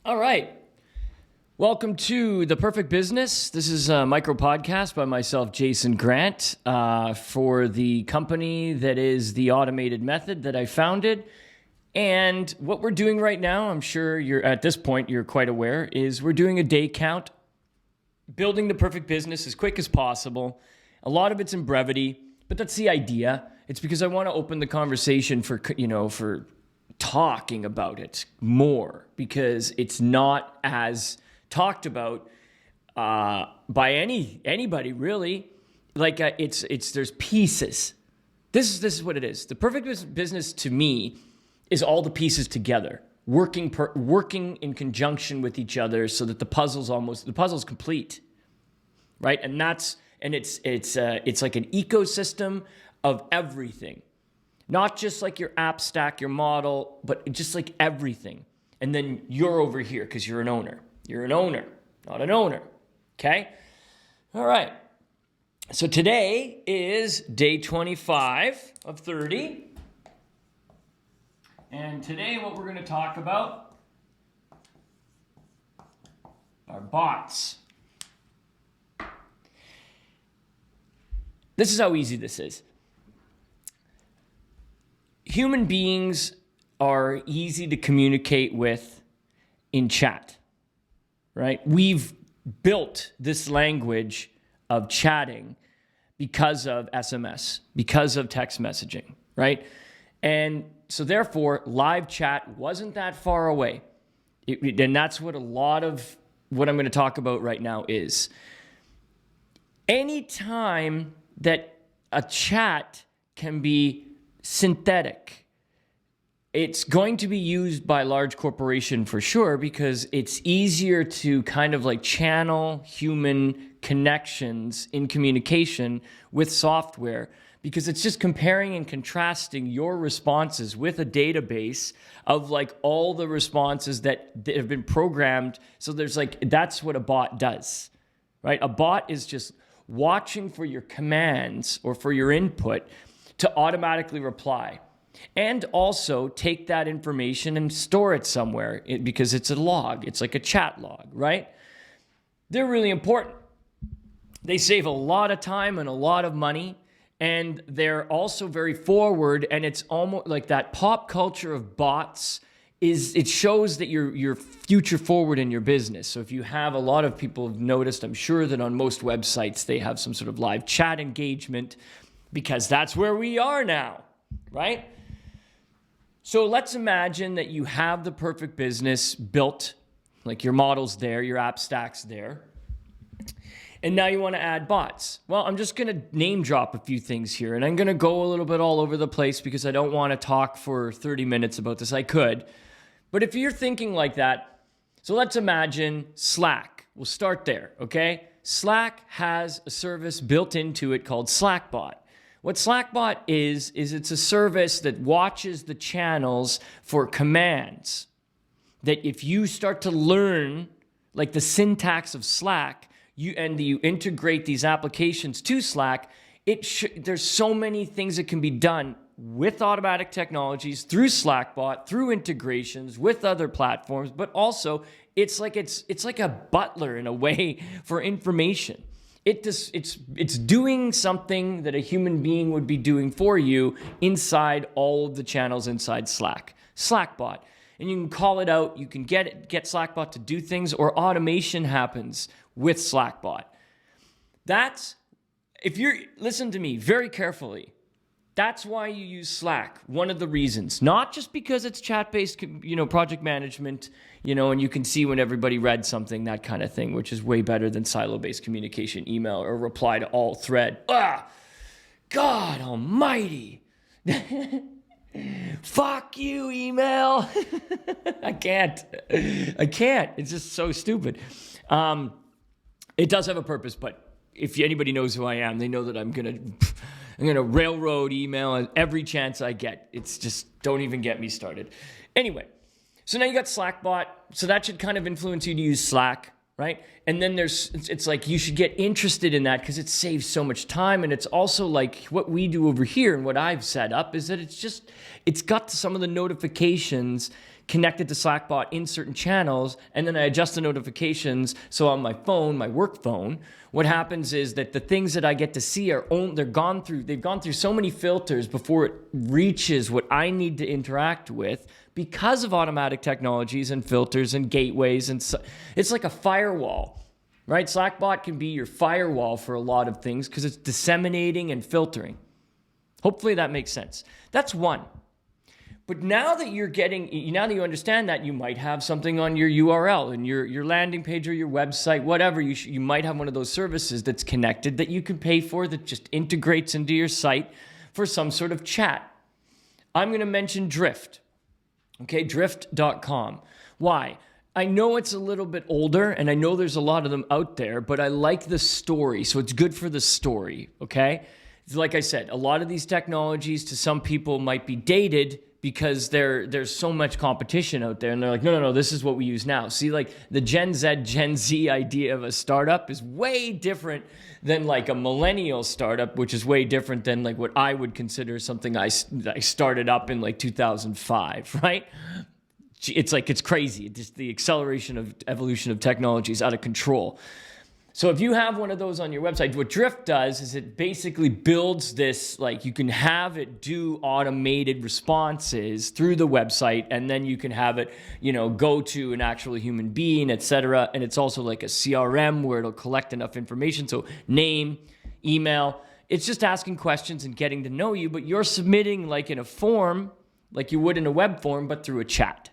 All right. Welcome to The Perfect Business. This is a micro podcast by myself, Jason Grant, for the company that is The Automated Method that I founded. And what we're doing right now, I'm sure you're at this point, you're quite aware, is we're doing a day count, building the perfect business as quick as possible. A lot of it's in brevity, but that's the idea. It's because I want to open the conversation for talking about it more, because it's not as talked about by anybody really. Like there's pieces. This is what it is. The perfect business to me is all the pieces together, working in conjunction with each other, so that the puzzle's complete, right? And it's like an ecosystem of everything, not just like your app stack, your model, but just like everything. And then you're over here because you're an owner. You're an owner, not an owner. Okay? All right. So today is day 25 of 30. And today what we're going to talk about are bots. This is how easy this is. Human beings are easy to communicate with in chat, right? We've built this language of chatting because of SMS, because of text messaging, right? And so therefore, live chat wasn't that far away. And that's what a lot of what I'm going to talk about right now is. Anytime that a chat can be synthetic, it's going to be used by large corporation for sure, because it's easier to kind of like channel human connections in communication with software, because it's just comparing and contrasting your responses with a database of like all the responses that have been programmed. So that's what a bot does, right? A bot is just watching for your commands or for your input to automatically reply, and also take that information and store it somewhere, because it's a log. It's like a chat log, right? They're really important. They save a lot of time and a lot of money, and they're also very forward, and it's almost like that pop culture of bots it shows that you're future forward in your business. So if you have, a lot of people have noticed, I'm sure, that on most websites they have some sort of live chat engagement, because that's where we are now, right? So let's imagine that you have the perfect business built, like your model's there, your app stack's there, and now you want to add bots. Well, I'm just going to name drop a few things here, and I'm going to go a little bit all over the place because I don't want to talk for 30 minutes about this. I could, but if you're thinking like that, so let's imagine Slack. We'll start there, okay? Slack has a service built into it called Slackbot. What Slackbot is it's a service that watches the channels for commands. That if you start to learn like the syntax of Slack, you integrate these applications to Slack, there's so many things that can be done with automatic technologies through Slackbot, through integrations with other platforms, but also it's like a butler in a way for information. It's doing something that a human being would be doing for you inside all of the channels inside Slack. Slackbot. And you can call it out, you can get Slackbot to do things, or automation happens with Slackbot. Listen to me very carefully. That's why you use Slack. One of the reasons, not just because it's chat-based, project management, and you can see when everybody read something, that kind of thing, which is way better than silo-based communication, email, or reply to all thread. God almighty. Fuck you, email. I can't. It's just so stupid. It does have a purpose, but if anybody knows who I am, they know that I'm gonna railroad email every chance I get. It's just, don't even get me started. Anyway, so now you got Slackbot. So that should kind of influence you to use Slack. right? And then it's like you should get interested in that because it saves so much time. And it's also like what we do over here and what I've set up is that it's got some of the notifications connected to Slackbot in certain channels, and then I adjust the notifications. So on my phone, my work phone, what happens is that the things that I get to see they've gone through so many filters before it reaches what I need to interact with because of automatic technologies and filters and gateways. And so, it's like a firewall, right? Slackbot can be your firewall for a lot of things because it's disseminating and filtering. Hopefully that makes sense. That's one. But now that you understand that, you might have something on your URL and your landing page or your website, whatever, you might have one of those services that's connected that you can pay for that just integrates into your site for some sort of chat. I'm going to mention Drift. Okay, drift.com. Why? I know it's a little bit older and I know there's a lot of them out there, but I like the story, so it's good for the story, okay? Like I said, a lot of these technologies to some people might be dated because there's so much competition out there and they're like, no, this is what we use now. See, like the Gen Z idea of a startup is way different than like a millennial startup, which is way different than like what I would consider something I started up in like 2005, right? It's crazy. Just the evolution of technology is out of control. So if you have one of those on your website, what Drift does is it basically builds this, like you can have it do automated responses through the website, and then you can have it, go to an actual human being, etc. And it's also like a CRM where it'll collect enough information. So name, email, it's just asking questions and getting to know you, but you're submitting like in a form, like you would in a web form, but through a chat,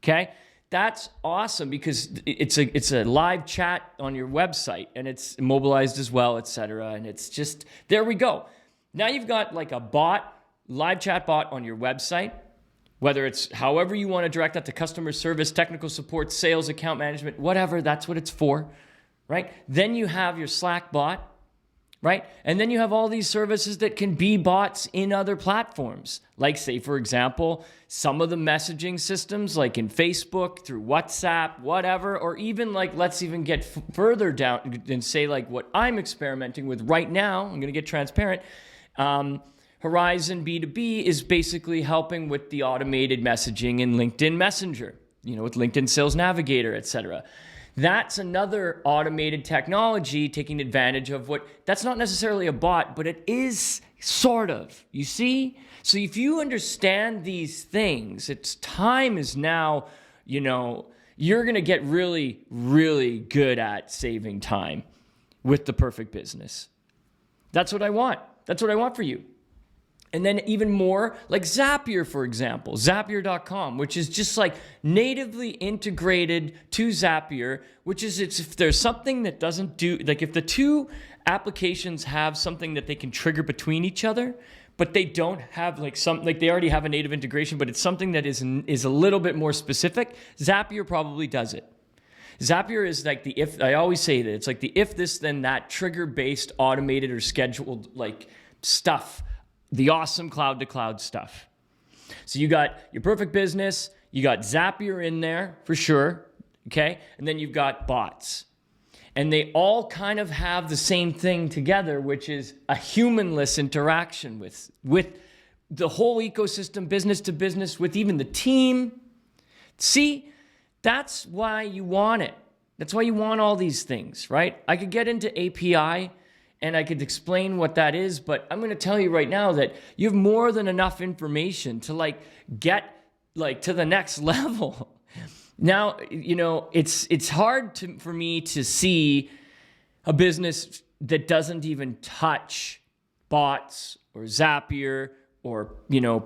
okay? That's awesome because it's a live chat on your website and it's mobilized as well, etc. And it's just, there we go. Now you've got like a bot, live chat bot on your website, whether it's however you want to direct that to customer service, technical support, sales, account management, whatever, that's what it's for, right? Then you have your Slack bot, right? And then you have all these services that can be bots in other platforms. Like say, for example, some of the messaging systems like in Facebook, through WhatsApp, whatever, or even like, let's even get further down and say like what I'm experimenting with right now, I'm going to get transparent. Horizon B2B is basically helping with the automated messaging in LinkedIn Messenger, with LinkedIn Sales Navigator, etc. That's another automated technology taking advantage of that's not necessarily a bot, but it is sort of, you see? So if you understand these things, time is now, you're going to get really, really good at saving time with the perfect business. That's what I want. That's what I want for you. And then even more like Zapier, for example, Zapier.com, which is just like natively integrated to Zapier, which is if there's something that doesn't do, like if the two applications have something that they can trigger between each other, but they don't have like they already have a native integration, but it's something that is a little bit more specific, Zapier probably does it. Zapier is like I always say that it's like the if this then that trigger-based automated or scheduled like stuff. The awesome cloud-to-cloud stuff. So you got your perfect business, you got Zapier in there for sure, okay? And then you've got bots. And they all kind of have the same thing together, which is a humanless interaction with the whole ecosystem, business to business, with even the team. See, that's why you want it. That's why you want all these things, right? I could get into API and I could explain what that is, but I'm going to tell you right now that you have more than enough information to get to the next level. Now, it's hard for me to see a business that doesn't even touch bots or Zapier or,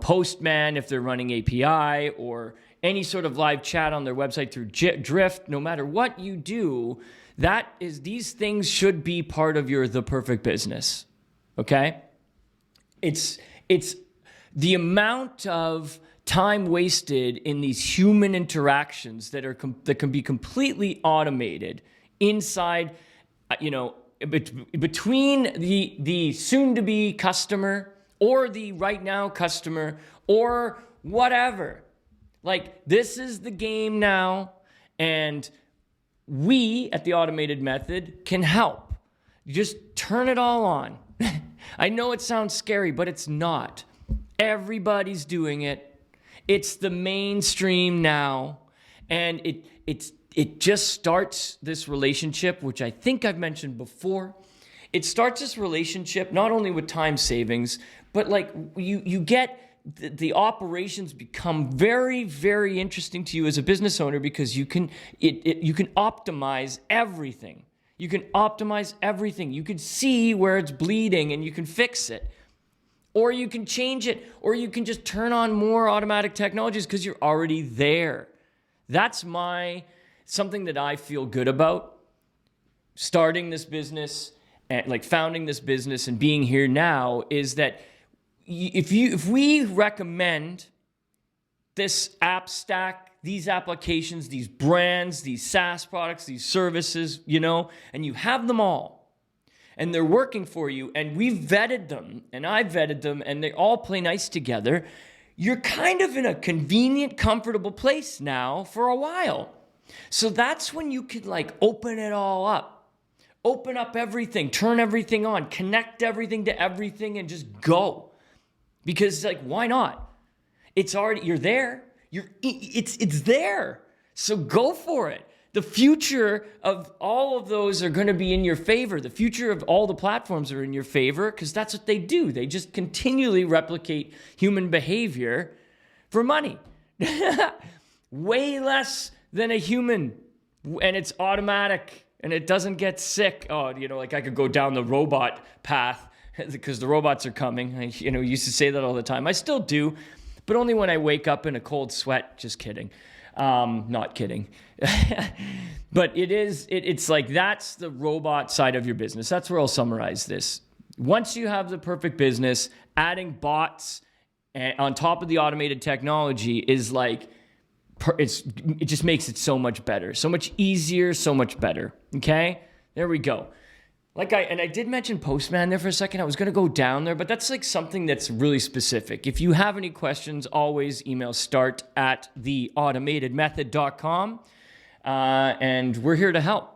Postman if they're running API or any sort of live chat on their website through Drift. No matter what you do, these things should be part of the perfect business, okay? It's the amount of time wasted in these human interactions that can be completely automated inside, between the soon-to-be customer or the right now customer or whatever. Like, this is the game now, and we at the Automated Method can help. You just turn it all on. I know it sounds scary, but it's not. Everybody's doing it. It's the mainstream now. And it just starts this relationship, which I think I've mentioned before. It starts this relationship not only with time savings, but like you get the operations become very, very interesting to you as a business owner because you can optimize everything. You can optimize everything. You can see where it's bleeding and you can fix it. Or you can change it, or you can just turn on more automatic technologies because you're already there. That's something that I feel good about starting this business and like founding this business and being here now is that if we recommend this app stack, these applications, these brands, these SaaS products, these services, and you have them all, and they're working for you, and we've vetted them, and I've vetted them, and they all play nice together, you're kind of in a convenient, comfortable place now for a while. So that's when you could like open it all up. Open up everything, turn everything on, connect everything to everything, and just go. Because like, why not? You're there. It's there. So go for it. The future of all of those are going to be in your favor. The future of all the platforms are in your favor because that's what they do. They just continually replicate human behavior for money. Way less than a human. And it's automatic and it doesn't get sick. Oh, like I could go down the robot path because the robots are coming. I used to say that all the time. I still do, but only when I wake up in a cold sweat. Just kidding. Not kidding. But it's like that's the robot side of your business. That's where I'll summarize this. Once you have the perfect business, adding bots on top of the automated technology is like, it just makes it so much better, so much easier, so much better. Okay? There we go. I did mention Postman there for a second. I was going to go down there, but that's like something that's really specific. If you have any questions, always email start@theautomatedmethod.com. And we're here to help.